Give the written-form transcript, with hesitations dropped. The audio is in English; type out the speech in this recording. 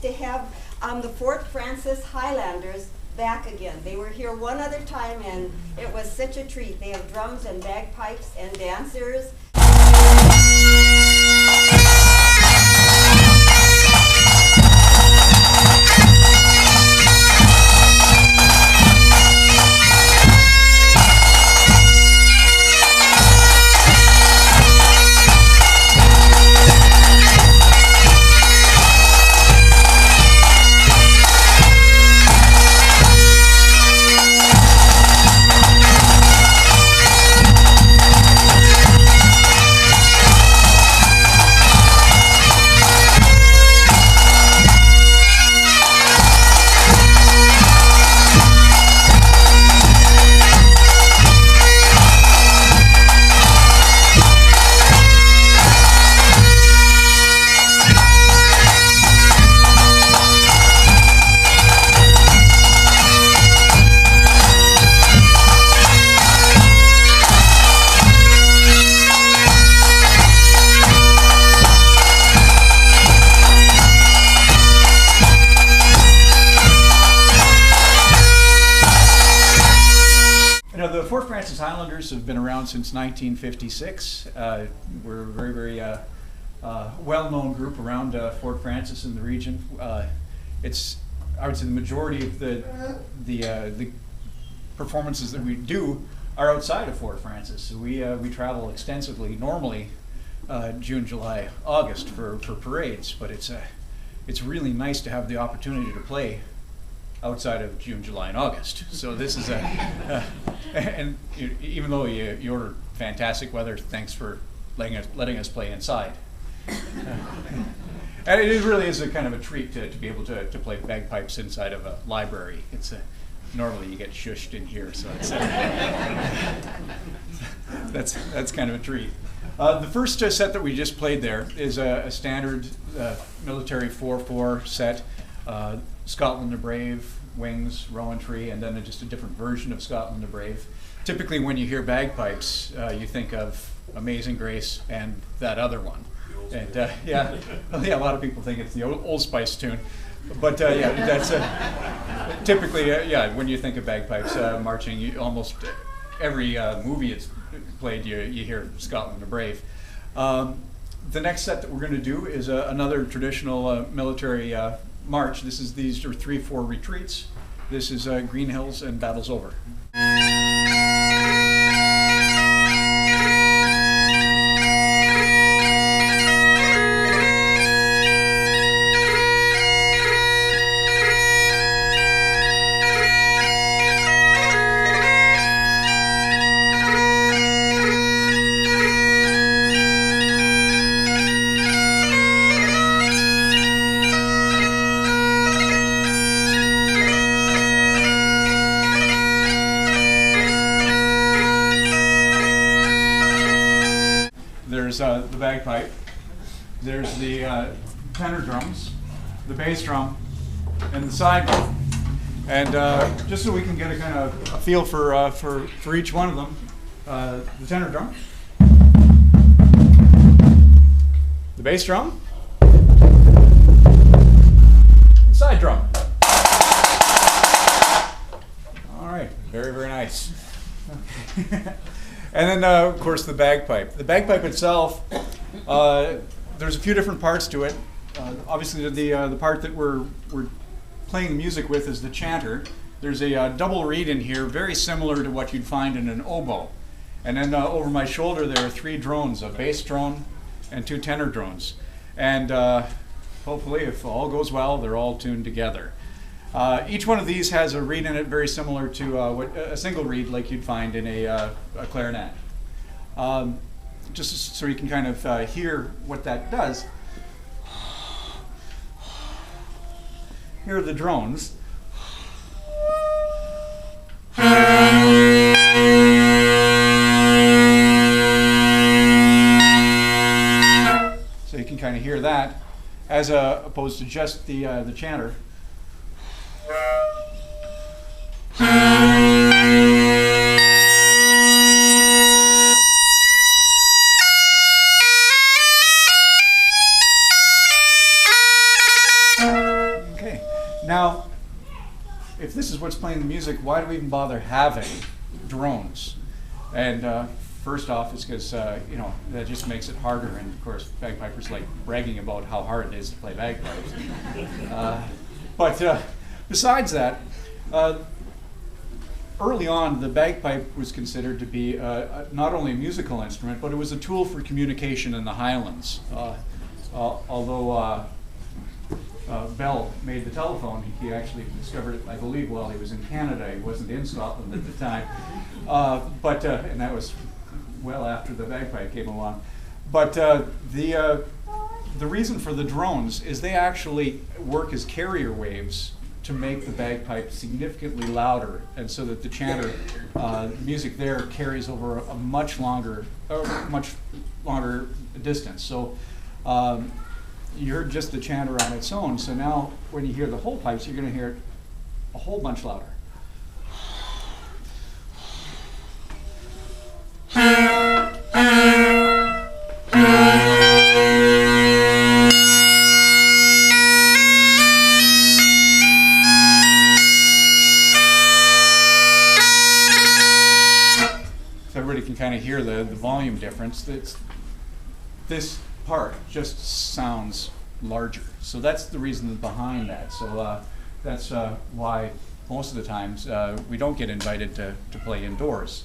to have the Fort Francis Highlanders back again. They were here one other time and it was such a treat. They have drums and bagpipes and dancers. The Fort Francis Highlanders have been around since 1956. We're a very, very well-known group around Fort Francis in the region. It's, I would say, the majority of the performances that we do are outside of Fort Francis. So we travel extensively, normally June, July, August for parades, but it's really nice to have the opportunity to play outside of June, July, and August. So this is and even though you ordered fantastic weather, thanks for letting us play inside. And it really is a kind of a treat to be able to play bagpipes inside of a library. It's normally you get shushed in here, so it's that's kind of a treat. The first set that we just played there is a standard military 4/4 set. Scotland the Brave, Wings, Rowan Tree, and then just a different version of Scotland the Brave. Typically when you hear bagpipes, you think of Amazing Grace and that other one. And yeah, a lot of people think it's the Old Spice tune. But yeah, that's typically, yeah, when you think of bagpipes marching, almost every movie it's played, you hear Scotland the Brave. The next set that we're going to do is another traditional military march. These are 3/4 retreats. This is Green Hills and Battle's Over. There's the bagpipe, there's the tenor drums, the bass drum, and the side drum. And just so we can get a kind of a feel for each one of them, the tenor drum, the bass drum, and side drum. All right, very, very nice. And then, of course, the bagpipe. The bagpipe itself, there's a few different parts to it. Obviously, the part that we're playing the music with is the chanter. There's a double reed in here, very similar to what you'd find in an oboe. And then over my shoulder, there are 3 drones, a bass drone and 2 tenor drones. And hopefully, if all goes well, they're all tuned together. Each one of these has a reed in it very similar to a single reed like you'd find in a clarinet. Just so you can kind of hear what that does. Here are the drones. So you can kind of hear that as opposed to just the chanter. Now, if this is what's playing the music, why do we even bother having drones? And first off, it's because you know, that just makes it harder. And of course, bagpipers like bragging about how hard it is to play bagpipes. But besides that, early on, the bagpipe was considered to be not only a musical instrument, but it was a tool for communication in the Highlands. Although Bell made the telephone, he actually discovered it, I believe, while he was in Canada. He wasn't in Scotland at the time. And that was well after the bagpipe came along. But the reason for the drones is they actually work as carrier waves to make the bagpipe significantly louder, and so that the chanter music there carries over a much longer distance. So you heard just the chanter on its own. So now when you hear the whole pipes, you're going to hear it a whole bunch louder. So everybody can kind of hear the volume difference. This part just sounds larger. So that's the reason behind that. So that's why most of the times we don't get invited to play indoors.